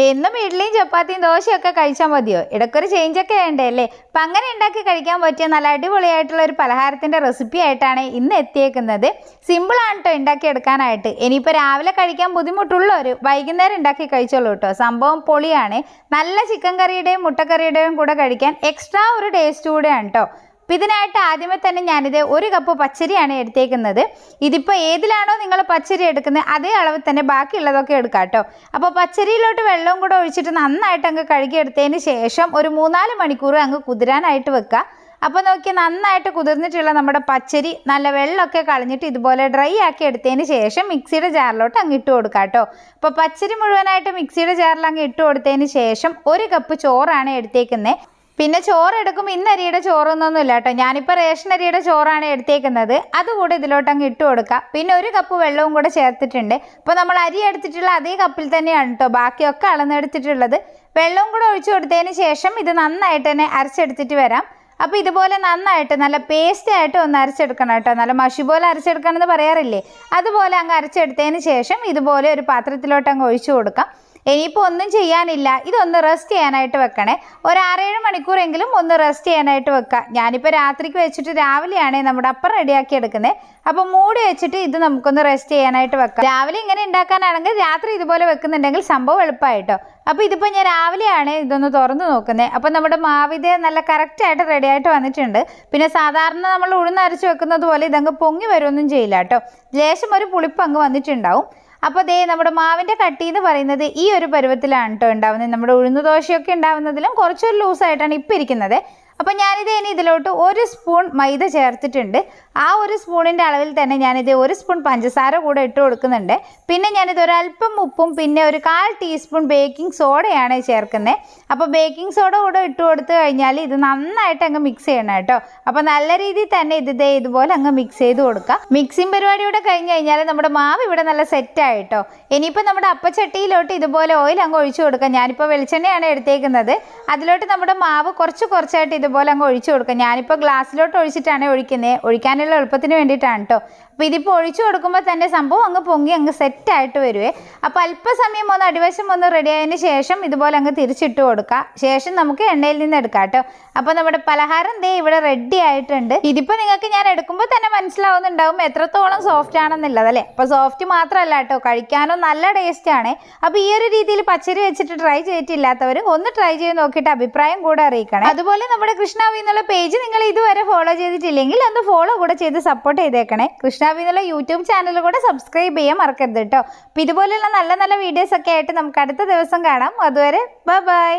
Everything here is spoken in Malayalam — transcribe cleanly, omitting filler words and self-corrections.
എന്നും ഇഡ്ഡലിയും ചപ്പാത്തിയും ദോശയൊക്കെ കഴിച്ചാൽ മതിയോ? ഇടയ്ക്കൊരു ചേഞ്ചൊക്കെ വേണ്ടേ അല്ലേ? അപ്പം അങ്ങനെ ഉണ്ടാക്കി കഴിക്കാൻ പറ്റിയ നല്ല അടിപൊളിയായിട്ടുള്ള ഒരു പലഹാരത്തിൻ്റെ റെസിപ്പി ആയിട്ടാണ് ഇന്ന് എത്തിയേക്കുന്നത്. സിമ്പിളാണ് കേട്ടോ ഉണ്ടാക്കിയെടുക്കാനായിട്ട്. ഇനിയിപ്പോൾ രാവിലെ കഴിക്കാൻ ബുദ്ധിമുട്ടുള്ളവർ വൈകുന്നേരം ഉണ്ടാക്കി കഴിച്ചോളൂ കേട്ടോ. സംഭവം പൊളിയാണ്. നല്ല ചിക്കൻ കറിയുടെയും മുട്ടക്കറിയുടെയും കൂടെ കഴിക്കാൻ എക്സ്ട്രാ ഒരു ടേസ്റ്റ് കൂടെയാണ് കേട്ടോ. അപ്പം ഇതിനായിട്ട് ആദ്യമേ തന്നെ ഞാനിത് 1 കപ്പ് പച്ചരിയാണ് എടുത്തേക്കുന്നത്. ഇതിപ്പോൾ ഏതിലാണോ നിങ്ങൾ പച്ചരി എടുക്കുന്നത് അതേ അളവിൽ തന്നെ ബാക്കിയുള്ളതൊക്കെ എടുക്കാം കേട്ടോ. അപ്പോൾ പച്ചരിയിലോട്ട് വെള്ളവും കൂടെ ഒഴിച്ചിട്ട് നന്നായിട്ട് അങ്ങ് കഴുകിയെടുത്തതിന് ശേഷം ഒരു 3-4 മണിക്കൂർ അങ്ങ് കുതിരാനായിട്ട് വെക്കുക. അപ്പോൾ നോക്കി നന്നായിട്ട് കുതിർന്നിട്ടുള്ള നമ്മുടെ പച്ചരി നല്ല വെള്ളമൊക്കെ കളഞ്ഞിട്ട് ഇതുപോലെ ഡ്രൈ ആക്കി എടുത്തതിന് ശേഷം മിക്സിയുടെ ജാറിലോട്ട് അങ്ങ് ഇട്ട് കൊടുക്കുക കേട്ടോ. അപ്പോൾ പച്ചരി മുഴുവനായിട്ട് മിക്സിയുടെ ജാറിൽ അങ്ങ് ഇട്ട് കൊടുത്തതിന് ശേഷം 1 കപ്പ് ചോറാണ് എടുത്തേക്കുന്നത്. പിന്നെ ചോറ് എടുക്കുമ്പോൾ ഇന്ന് അരിയുടെ ചോറൊന്നൊന്നും ഇല്ല കേട്ടോ. ഞാനിപ്പോൾ റേഷൻ അരിയുടെ ചോറാണ് എടുത്തേക്കുന്നത്. അതുകൂടെ ഇതിലോട്ട് അങ്ങ് ഇട്ട് കൊടുക്കുക. പിന്നെ 1 കപ്പ് വെള്ളവും കൂടെ ചേർത്തിട്ടുണ്ട്. അപ്പോൾ നമ്മൾ അരി എടുത്തിട്ടുള്ള അതേ കപ്പിൽ തന്നെയാണ് കേട്ടോ ബാക്കിയൊക്കെ അളന്നെടുത്തിട്ടുള്ളത്. വെള്ളവും കൂടെ ഒഴിച്ചു കൊടുത്തതിന് ശേഷം ഇത് നന്നായിട്ട് തന്നെ അരച്ചെടുത്തിട്ട് വരാം. അപ്പോൾ ഇതുപോലെ നന്നായിട്ട് നല്ല പേസ്റ്റ് ആയിട്ട് ഒന്ന് അരച്ചെടുക്കണം കേട്ടോ. നല്ല മഷി പോലെ അരച്ചെടുക്കണം എന്ന് പറയാറില്ലേ, അതുപോലെ അങ്ങ് അരച്ചെടുത്തതിന് ശേഷം ഇതുപോലെ ഒരു പാത്രത്തിലോട്ട് അങ്ങ് ഒഴിച്ചു കൊടുക്കാം. ഇനിയിപ്പോൾ ഒന്നും ചെയ്യാനില്ല, ഇതൊന്ന് റെസ്റ്റ് ചെയ്യാനായിട്ട് വെക്കണേ. ഒരു 6-7 മണിക്കൂറെങ്കിലും ഒന്ന് റെസ്റ്റ് ചെയ്യാനായിട്ട് വെക്കുക. ഞാനിപ്പോൾ രാത്രിക്ക് വെച്ചിട്ട് രാവിലെയാണ് നമ്മുടെ അപ്പം റെഡിയാക്കി എടുക്കുന്നത്. അപ്പോൾ മൂടി വെച്ചിട്ട് ഇത് നമുക്കൊന്ന് റെസ്റ്റ് ചെയ്യാനായിട്ട് വെക്കാം. രാവിലെ ഇങ്ങനെ ഉണ്ടാക്കാനാണെങ്കിൽ രാത്രി ഇതുപോലെ വെക്കുന്നുണ്ടെങ്കിൽ സംഭവം എളുപ്പമായിട്ടോ. അപ്പോൾ ഇതിപ്പോൾ ഞാൻ രാവിലെയാണ് ഇതൊന്ന് തുറന്ന് നോക്കുന്നത്. അപ്പോൾ നമ്മുടെ മാവിതേ നല്ല കറക്റ്റായിട്ട് റെഡി ആയിട്ട് വന്നിട്ടുണ്ട്. പിന്നെ സാധാരണ നമ്മൾ ഉഴുന്നരച്ച് വെക്കുന്നത് പോലെ ഇതങ്ങ് പൊങ്ങി വരുമൊന്നും ചെയ്യില്ല കേട്ടോ. ലേശം ഒരു പുളിപ്പ് അങ്ങ് വന്നിട്ടുണ്ടാവും. അപ്പോൾ ദേ നമ്മുടെ മാവിൻ്റെ കട്ടി എന്ന് പറയുന്നത് ഈ ഒരു പരുവത്തിലാണ് കേട്ടോ ഉണ്ടാവുന്നത്. നമ്മുടെ ഉഴുന്ന് ദോശയൊക്കെ ഉണ്ടാവുന്നതിലും കുറച്ചൊരു ലൂസായിട്ടാണ് ഇപ്പോൾ ഇരിക്കുന്നത്. അപ്പോൾ ഞാനിത് ഇനി ഇതിലോട്ട് 1 സ്പൂൺ മൈദ ചേർത്തിട്ടുണ്ട്. ആ 1 സ്പൂണിൻ്റെ അളവിൽ തന്നെ ഞാനിത് 1 സ്പൂൺ പഞ്ചസാര കൂടെ ഇട്ട് കൊടുക്കുന്നുണ്ട്. പിന്നെ ഞാനിത് ഒരല്പം ഉപ്പും പിന്നെ ഒരു 1/4 ടീസ്പൂൺ ബേക്കിംഗ് സോഡയാണ് ചേർക്കുന്നത്. അപ്പോൾ ബേക്കിംഗ് സോഡ കൂടെ ഇട്ട് കൊടുത്തു കഴിഞ്ഞാൽ ഇത് നന്നായിട്ട് അങ്ങ് മിക്സ് ചെയ്യണം കേട്ടോ. അപ്പോൾ നല്ല രീതിയിൽ തന്നെ ഇതുപോലെ അങ്ങ് മിക്സ് ചെയ്ത് കൊടുക്കുക. മിക്സിങ് പരിപാടിയോടെ കഴിഞ്ഞ് കഴിഞ്ഞാൽ നമ്മുടെ മാവ് ഇവിടെ നല്ല സെറ്റായിട്ടോ. ഇനിയിപ്പോൾ നമ്മുടെ അപ്പച്ചട്ടിയിലോട്ട് ഇതുപോലെ ഓയിൽ അങ്ങ് ഒഴിച്ചു കൊടുക്കുക. ഞാനിപ്പോൾ വെളിച്ചെണ്ണയാണ് എടുത്തേക്കുന്നത്. അതിലോട്ട് നമ്മുടെ മാവ് കുറച്ചായിട്ട് ഇതുപോലെ അങ്ങ് ഒഴിച്ചു കൊടുക്കുക. ഞാനിപ്പോൾ ഗ്ലാസ്സിലോട്ട് ഒഴിച്ചിട്ടാണ് ഒഴിക്കുന്നത്. ഒഴിക്കാനുള്ള എളുപ്പത്തിന് വേണ്ടിയിട്ടാണ് കേട്ടോ. അപ്പോൾ ഇതിപ്പോൾ ഒഴിച്ചു കൊടുക്കുമ്പോൾ തന്നെ സംഭവം അങ്ങ് പൊങ്ങി അങ്ങ് സെറ്റായിട്ട് വരുവേ. അപ്പോൾ അല്പസമയം ഒന്ന് അടിവശം ഒന്ന് റെഡി ആയതിന് ശേഷം ഇതുപോലെ അങ്ങ് തിരിച്ചിട്ട് കൊടുക്കുക. ശേഷം നമുക്ക് എണ്ണയിൽ നിന്ന് എടുക്കാം കേട്ടോ. അപ്പോൾ നമ്മുടെ പലഹാരം ദേ ഇവിടെ റെഡി ആയിട്ടുണ്ട്. ഇതിപ്പോൾ നിങ്ങൾക്ക് ഞാൻ എടുക്കുമ്പോൾ തന്നെ മനസ്സിലാവുന്നുണ്ടാവും എത്രത്തോളം സോഫ്റ്റ് ആണെന്നുള്ളത് അല്ലേ. അപ്പോൾ സോഫ്റ്റ് മാത്രമല്ല കേട്ടോ, കഴിക്കാനും നല്ല ടേസ്റ്റാണ്. അപ്പോൾ ഈ ഒരു രീതിയിൽ പച്ചരി വെച്ചിട്ട് ട്രൈ ചെയ്തിട്ടില്ലാത്തവർ ഒന്ന് ട്രൈ ചെയ്ത് നോക്കിയിട്ട് അഭിപ്രായം കൂടെ അറിയിക്കണം. അതുപോലെ നമ്മുടെ കൃഷ്ണാവി എന്നുള്ള പേജ് നിങ്ങൾ ഇതുവരെ ഫോളോ ചെയ്തിട്ടില്ലെങ്കിൽ ഒന്ന് ഫോളോ കൂടെ ചെയ്ത് സപ്പോർട്ട് ചെയ്തേക്കണേ. കൃഷ്ണാവി എന്നുള്ള യൂട്യൂബ് ചാനൽ കൂടെ സബ്സ്ക്രൈബ് ചെയ്യാൻ മറക്കരുത് കേട്ടോ. അപ്പോൾ ഇതുപോലെയുള്ള നല്ല നല്ല വീഡിയോസ് ഒക്കെ ആയിട്ട് നമുക്ക് അടുത്ത ദിവസം കാണാം. അതുവരെ ബൈ.